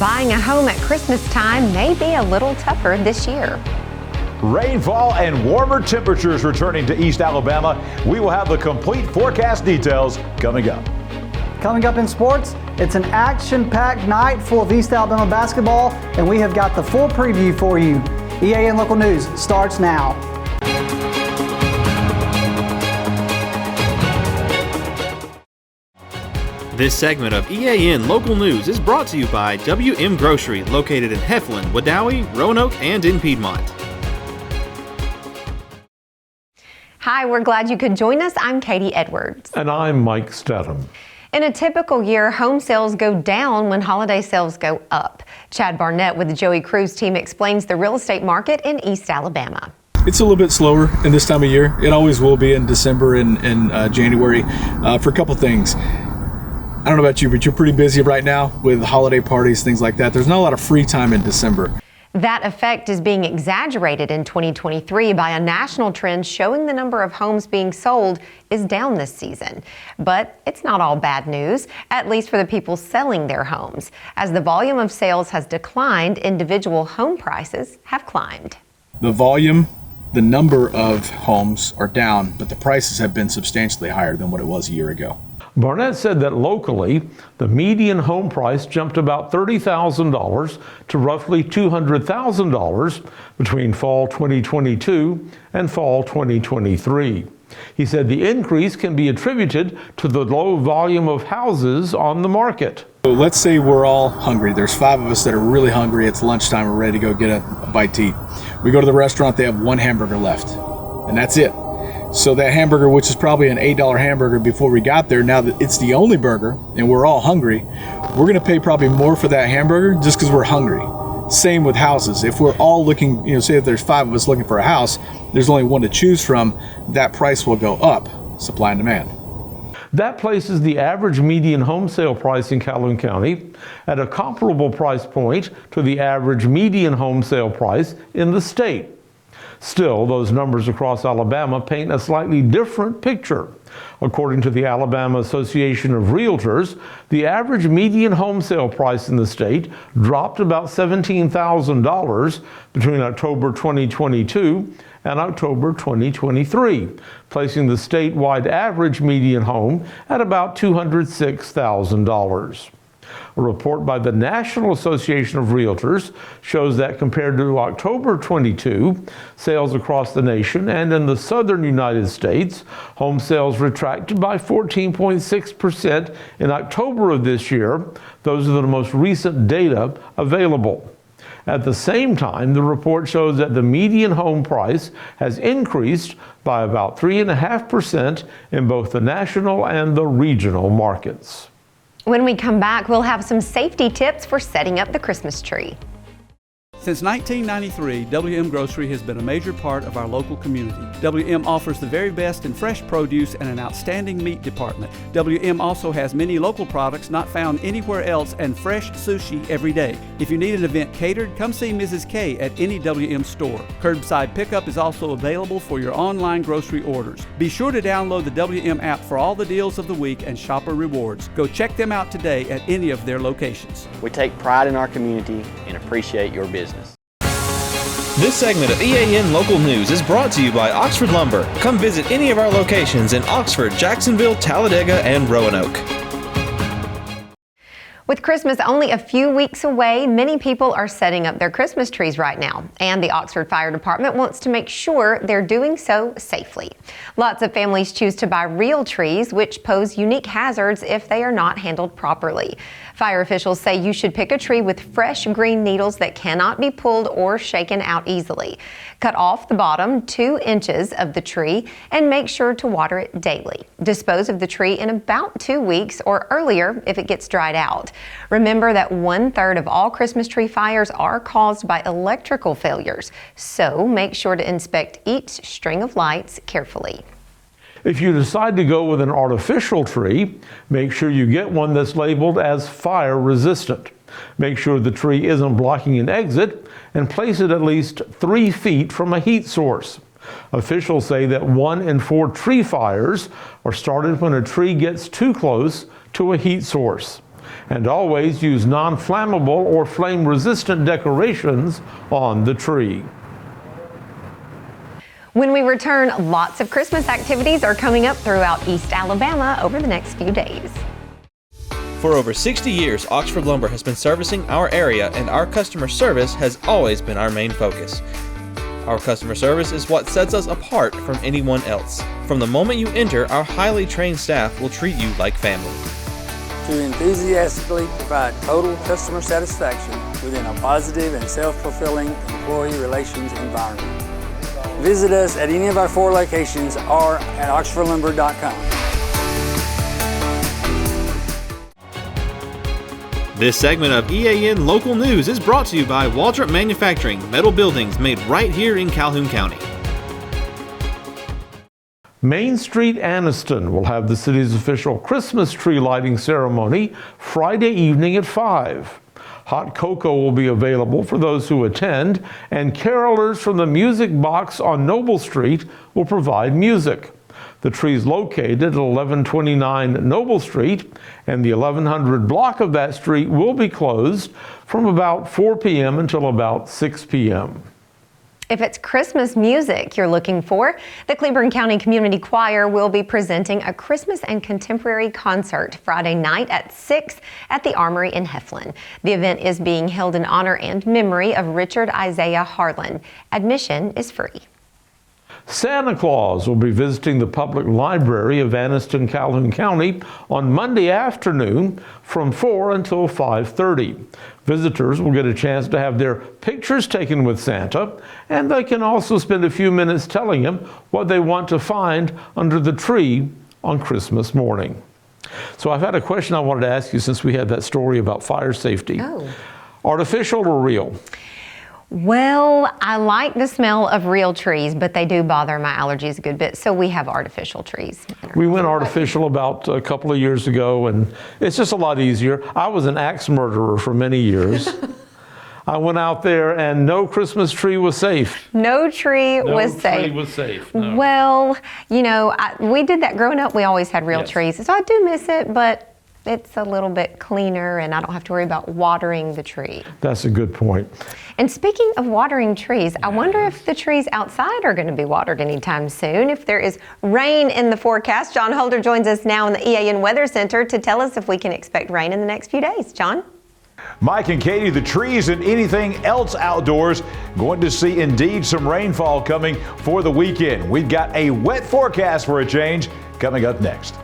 Buying a home at Christmas time may be a little tougher this year. Rainfall and warmer temperatures returning to East Alabama. We will have the complete forecast details coming up. Coming up in sports, it's an action-packed night full of East Alabama basketball, and we have got the full preview for you. EAN Local News starts now. This segment of EAN Local News is brought to you by WM Grocery, located in Heflin, Wadowee, Roanoke, and in Piedmont. Hi, we're glad you could join us. I'm Katie Edwards. And I'm Mike Stedham. In a typical year, home sales go down when holiday sales go up. Chad Barnett with the Joey Cruz team explains the real estate market in East Alabama. It's a little bit slower in this time of year. It always will be in December and January for a couple things. I don't know about you, but you're pretty busy right now with holiday parties, things like that. There's not a lot of free time in December. That effect is being exaggerated in 2023 by a national trend showing the number of homes being sold is down this season. But it's not all bad news, at least for the people selling their homes. As the volume of sales has declined, individual home prices have climbed. The volume, the number of homes are down, but the prices have been substantially higher than what it was a year ago. Barnett said that locally, the median home price jumped about $30,000 to roughly $200,000 between fall 2022 and fall 2023. He said the increase can be attributed to the low volume of houses on the market. So let's say we're all hungry. There's 5 of us that are really hungry. It's lunchtime. We're ready to go get a bite to eat. We go to the restaurant. They have 1 hamburger left, and that's it. So that hamburger, which is probably an $8 hamburger before we got there, now that it's the only burger and we're all hungry, we're going to pay probably more for that hamburger just because we're hungry. Same with houses. If we're all looking, say if there's 5 of us looking for a house, there's only one to choose from, that price will go up, supply and demand. That places the average median home sale price in Calhoun County at a comparable price point to the average median home sale price in the state. Still, those numbers across Alabama paint a slightly different picture. According to the Alabama Association of Realtors, the average median home sale price in the state dropped about $17,000 between October 2022 and October 2023, placing the statewide average median home at about $206,000. A report by the National Association of Realtors shows that compared to October 22, sales across the nation and in the southern United States, home sales retracted by 14.6% in October of this year. Those are the most recent data available. At the same time, the report shows that the median home price has increased by about 3.5% in both the national and the regional markets. When we come back, we'll have some safety tips for setting up the Christmas tree. Since 1993, WM Grocery has been a major part of our local community. WM offers the very best in fresh produce and an outstanding meat department. WM also has many local products not found anywhere else and fresh sushi every day. If you need an event catered, come see Mrs. K at any WM store. Curbside pickup is also available for your online grocery orders. Be sure to download the WM app for all the deals of the week and shopper rewards. Go check them out today at any of their locations. We take pride in our community and appreciate your business. This segment of EAN Local News is brought to you by Oxford Lumber. Come visit any of our locations in Oxford, Jacksonville, Talladega, and Roanoke. With Christmas only a few weeks away, many people are setting up their Christmas trees right now, and the Oxford Fire Department wants to make sure they're doing so safely. Lots of families choose to buy real trees, which pose unique hazards if they are not handled properly. Fire officials say you should pick a tree with fresh green needles that cannot be pulled or shaken out easily. Cut off the bottom 2 inches of the tree and make sure to water it daily. Dispose of the tree in about 2 weeks or earlier if it gets dried out. Remember that 1/3 of all Christmas tree fires are caused by electrical failures, so make sure to inspect each string of lights carefully. If you decide to go with an artificial tree, make sure you get one that's labeled as fire resistant. Make sure the tree isn't blocking an exit and place it at least 3 feet from a heat source. Officials say that 1 in 4 tree fires are started when a tree gets too close to a heat source. And always use non-flammable or flame-resistant decorations on the tree. When we return, lots of Christmas activities are coming up throughout East Alabama over the next few days. For over 60 years, Oxford Lumber has been servicing our area, and our customer service has always been our main focus. Our customer service is what sets us apart from anyone else. From the moment you enter, our highly trained staff will treat you like family. To enthusiastically provide total customer satisfaction within a positive and self-fulfilling employee relations environment. Visit us at any of our 4 locations or at oxfordlumber.com. This segment of EAN Local News is brought to you by Waldrop Manufacturing, metal buildings made right here in Calhoun County. Main Street, Anniston will have the city's official Christmas tree lighting ceremony Friday evening at 5. Hot cocoa will be available for those who attend, and carolers from the Music Box on Noble Street will provide music. The tree is located at 1129 Noble Street, and the 1100 block of that street will be closed from about 4 p.m. until about 6 p.m. If it's Christmas music you're looking for, the Cleburne County Community Choir will be presenting a Christmas and contemporary concert Friday night at 6 at the Armory in Heflin. The event is being held in honor and memory of Richard Isaiah Harlan. Admission is free. Santa Claus will be visiting the public library of Anniston, Calhoun County on Monday afternoon from 4 until 5:30. Visitors will get a chance to have their pictures taken with Santa, and they can also spend a few minutes telling him what they want to find under the tree on Christmas morning. So I've had a question I wanted to ask you since we had that story about fire safety. Oh. Artificial or real? Well, I like the smell of real trees, but they do bother my allergies a good bit, so we have artificial trees. We went artificial about a couple of years ago, and it's just a lot easier. I was an axe murderer for many years. I went out there and no Christmas tree was safe. No tree was safe. No tree was safe. No. Well, you know, we did that growing up. We always had real trees, so I do miss it, but it's a little bit cleaner and I don't have to worry about watering the tree. That's a good point. And speaking of watering trees, I wonder if the trees outside are going to be watered anytime soon. If there is rain in the forecast, Jon Holder joins us now in the EAN Weather Center to tell us if we can expect rain in the next few days. Jon? Mike and Katie, the trees and anything else outdoors, going to see indeed some rainfall coming for the weekend. We've got a wet forecast for a change coming up next.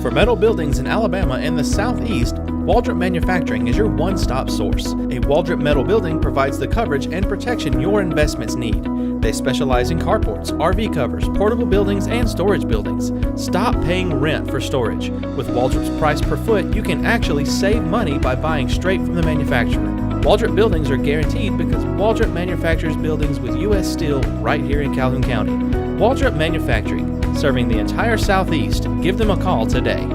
For metal buildings in Alabama and the Southeast, Waldrop Manufacturing is your one-stop source. A Waldrop metal building provides the coverage and protection your investments need. They specialize in carports, RV covers, portable buildings, and storage buildings. Stop paying rent for storage. With Waldrop's price per foot, you can actually save money by buying straight from the manufacturer. Waldrop buildings are guaranteed because Waldrop manufactures buildings with U.S. steel right here in Calhoun County. Waldrop Manufacturing, serving the entire Southeast. Give them a call today.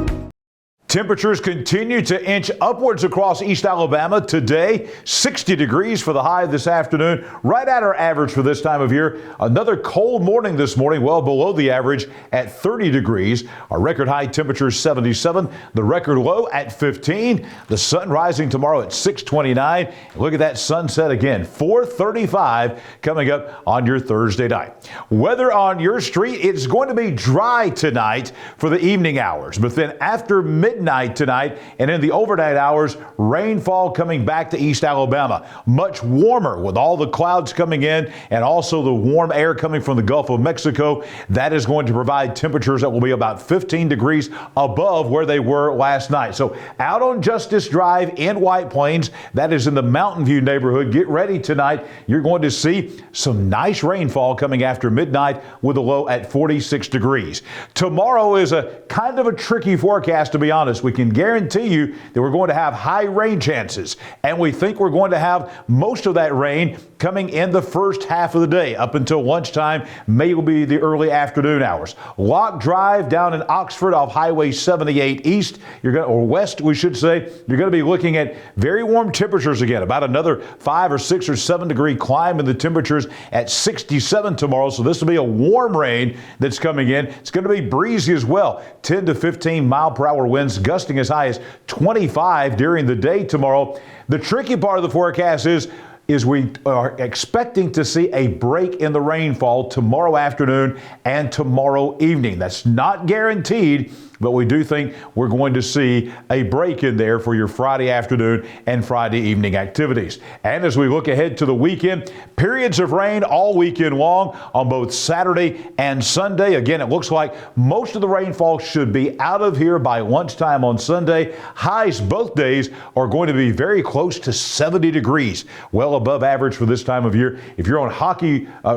Temperatures continue to inch upwards across East Alabama today. 60 degrees for the high this afternoon, right at our average for this time of year. Another cold morning this morning, well below the average at 30 degrees. Our record high temperature is 77, the record low at 15. The sun rising tomorrow at 6:29. Look at that sunset again, 4:35 coming up on your Thursday night. Weather on your street, it's going to be dry tonight for the evening hours, but then after midnight tonight and in the overnight hours, rainfall coming back to East Alabama. Much warmer with all the clouds coming in and also the warm air coming from the Gulf of Mexico. That is going to provide temperatures that will be about 15 degrees above where they were last night. So out on Justice Drive in White Plains, that is in the Mountain View neighborhood. Get ready tonight. You're going to see some nice rainfall coming after midnight with a low at 46 degrees. Tomorrow is a kind of a tricky forecast, to be honest. We can guarantee you that we're going to have high rain chances, and we think we're going to have most of that rain coming in the first half of the day up until lunchtime, maybe the early afternoon hours. Lock Drive down in Oxford off Highway 78 East, or west, we should say, you're going to be looking at very warm temperatures again, about another 5 or 6 or 7 degree climb in the temperatures at 67 tomorrow. So this will be a warm rain that's coming in. It's going to be breezy as well, 10 to 15 mile per hour winds gusting as high as 25 during the day tomorrow. The tricky part of the forecast is we are expecting to see a break in the rainfall tomorrow afternoon and tomorrow evening. That's not guaranteed, but we do think we're going to see a break in there for your Friday afternoon and Friday evening activities. And as we look ahead to the weekend, periods of rain all weekend long on both Saturday and Sunday. Again, it looks like most of the rainfall should be out of here by lunchtime on Sunday. Highs both days are going to be very close to 70 degrees, well above average for this time of year. If you're on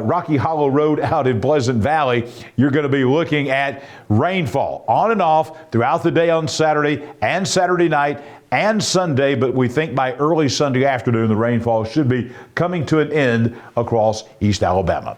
Rocky Hollow Road out in Pleasant Valley, you're going to be looking at rainfall on and off throughout the day on Saturday and Saturday night and Sunday, but we think by early Sunday afternoon the rainfall should be coming to an end across East Alabama.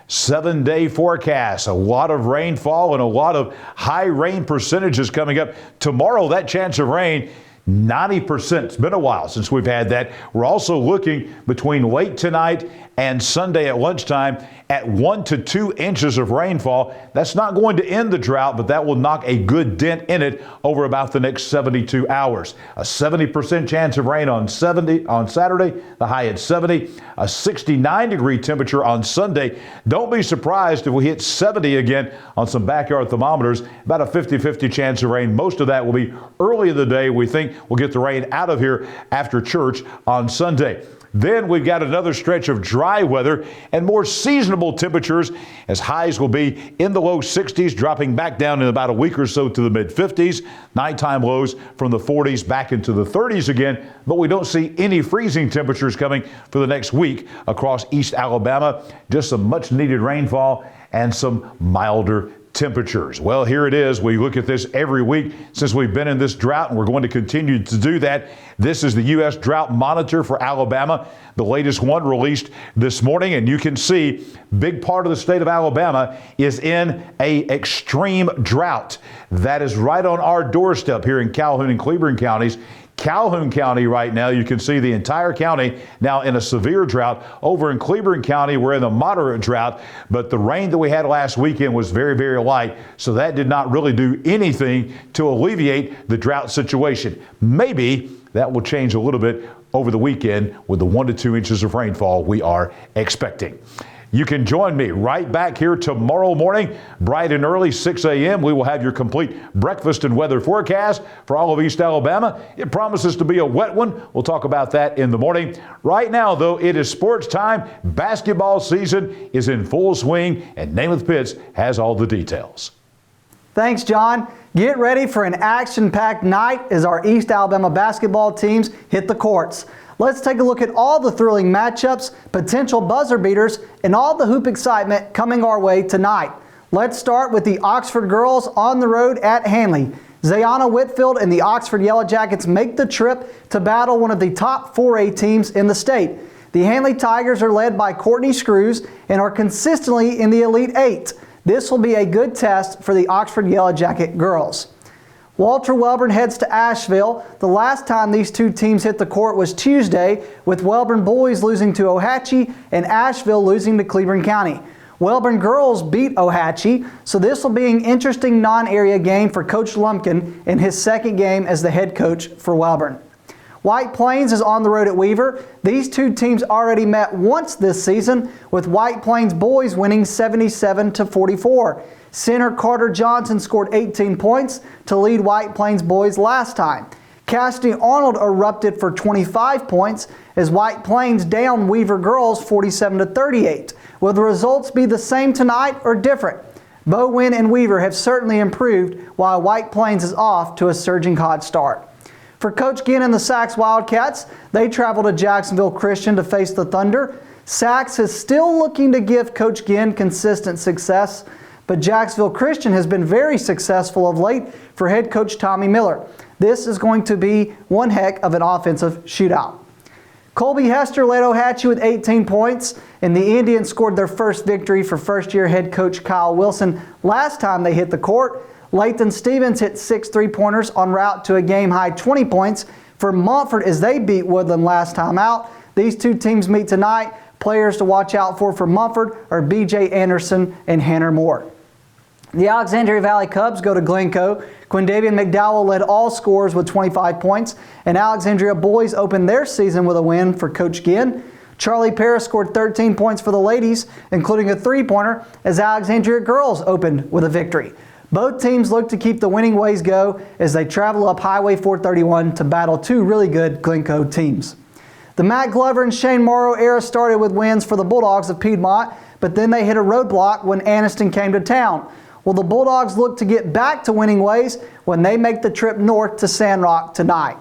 7-day forecast, a lot of rainfall and a lot of high rain percentages coming up. Tomorrow, that chance of rain, 90%. It's been a while since we've had that. We're also looking between late tonight and Sunday at lunchtime at 1 to 2 inches of rainfall. That's not going to end the drought, but that will knock a good dent in it over about the next 72 hours. A 70% chance of rain on Saturday, the high at 70, a 69-degree temperature on Sunday. Don't be surprised if we hit 70 again on some backyard thermometers. About a 50-50 chance of rain. Most of that will be early in the day. We think we'll get the rain out of here after church on Sunday. Then we've got another stretch of dry weather and more seasonable temperatures as highs will be in the low 60s, dropping back down in about a week or so to the mid 50s. Nighttime lows from the 40s back into the 30s again, but we don't see any freezing temperatures coming for the next week across East Alabama. Just some much needed rainfall and some milder temperatures. Well, here it is. We look at this every week since we've been in this drought, and we're going to continue to do that. This is the U.S. Drought Monitor for Alabama, the latest one released this morning, and you can see big part of the state of Alabama is in a extreme drought. That is right on our doorstep here in Calhoun and Cleburne counties. Calhoun County right now, you can see the entire county now in a severe drought. Over in Cleburne County, we're in a moderate drought, but the rain that we had last weekend was very, very light, so that did not really do anything to alleviate the drought situation. Maybe that will change a little bit over the weekend with the 1 to 2 inches of rainfall we are expecting. You can join me right back here tomorrow morning, bright and early, 6 a.m. We will have your complete breakfast and weather forecast for all of East Alabama. It promises to be a wet one. We'll talk about that in the morning. Right now, though, it is sports time. Basketball season is in full swing, and Namath Pitts has all the details. Thanks, John. Get ready for an action-packed night as our East Alabama basketball teams hit the courts. Let's take a look at all the thrilling matchups, potential buzzer beaters, and all the hoop excitement coming our way tonight. Let's start with the Oxford girls on the road at Hanley. Zayana Whitfield and the Oxford Yellow Jackets make the trip to battle one of the top 4A teams in the state. The Hanley Tigers are led by Courtney Screws and are consistently in the Elite 8. This will be a good test for the Oxford Yellow Jacket girls. Walter Welborn heads to Asheville. The last time these two teams hit the court was Tuesday, with Welborn boys losing to Ohatchee and Asheville losing to Cleburne County. Welborn girls beat Ohatchee, so this will be an interesting non-area game for Coach Lumpkin in his second game as the head coach for Welborn. White Plains is on the road at Weaver. These two teams already met once this season, with White Plains boys winning 77-44. Center Carter Johnson scored 18 points to lead White Plains boys last time. Cassidy Arnold erupted for 25 points as White Plains downed Weaver girls 47-38. Will the results be the same tonight or different? Bo Wynn and Weaver have certainly improved, while White Plains is off to a surging hot start. For Coach Ginn and the Sachs Wildcats, they travel to Jacksonville Christian to face the Thunder. Sachs is still looking to give Coach Ginn consistent success, but Jacksonville Christian has been very successful of late for head coach Tommy Miller. This is going to be one heck of an offensive shootout. Colby Hester led Ohatchee with 18 points, and the Indians scored their first victory for first-year head coach Kyle Wilson last time they hit the court. Lathan Stevens hit 6 three-pointers en route to a game-high 20 points for Montford as they beat Woodland last time out. These two teams meet tonight. Players to watch out for Montford are B.J. Anderson and Hannah Moore. The Alexandria Valley Cubs go to Glencoe. Quindavian McDowell led all scorers with 25 points, and Alexandria boys opened their season with a win for Coach Ginn. Charlie Paris scored 13 points for the ladies, including a three-pointer, as Alexandria girls opened with a victory. Both teams look to keep the winning ways go as they travel up Highway 431 to battle two really good Glencoe teams. The Matt Glover and Shane Morrow era started with wins for the Bulldogs of Piedmont, but then they hit a roadblock when Anniston came to town. Well, the Bulldogs look to get back to winning ways when they make the trip north to Sandrock tonight.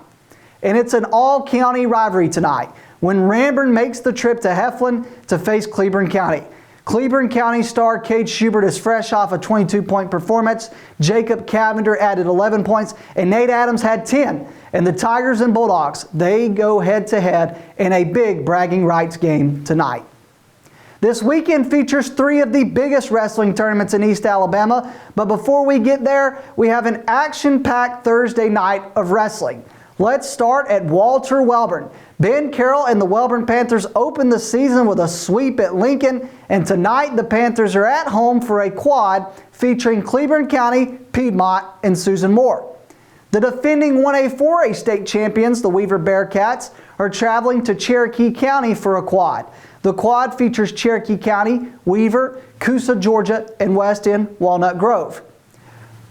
And it's an all-county rivalry tonight when Ranburne makes the trip to Heflin to face Cleburne County. Cleburne County star Cade Schubert is fresh off a 22-point performance. Jacob Cavender added 11 points, and Nate Adams had 10. And the Tigers and Bulldogs, they go head-to-head in a big bragging rights game tonight. This weekend features three of the biggest wrestling tournaments in East Alabama, but before we get there, we have an action-packed Thursday night of wrestling. Let's start at Walter Welborn. Ben Carroll and the Welborn Panthers open the season with a sweep at Lincoln, and tonight the Panthers are at home for a quad featuring Cleburne County, Piedmont, and Susan Moore. The defending 1A 4A state champions, the Weaver Bearcats, are traveling to Cherokee County for a quad. The quad features Cherokee County, Weaver, Coosa, Georgia, and West End Walnut Grove.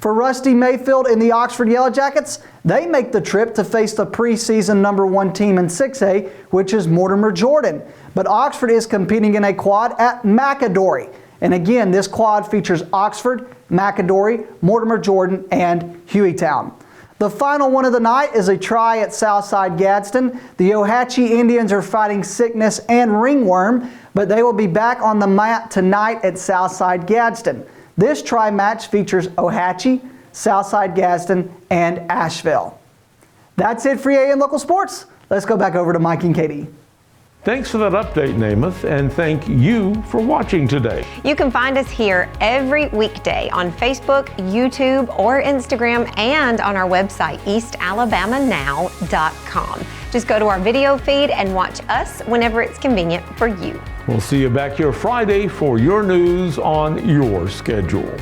For Rusty Mayfield and the Oxford Yellow Jackets, they make the trip to face the preseason #1 team in 6A, which is Mortimer Jordan. But Oxford is competing in a quad at McAdory. And again, this quad features Oxford, McAdory, Mortimer Jordan, and Hueytown. The final one of the night is a try at Southside Gadsden. The Ohatchee Indians are fighting sickness and ringworm, but they will be back on the mat tonight at Southside Gadsden. This try match features Ohatchee, Southside Gadsden, and Asheville. That's it for EAN Local Sports. Let's go back over to Mike and Katie. Thanks for that update, Namath, and thank you for watching today. You can find us here every weekday on Facebook, YouTube, or Instagram, and on our website, eastalabamanow.com. Just go to our video feed and watch us whenever it's convenient for you. We'll see you back here Friday for your news on your schedule.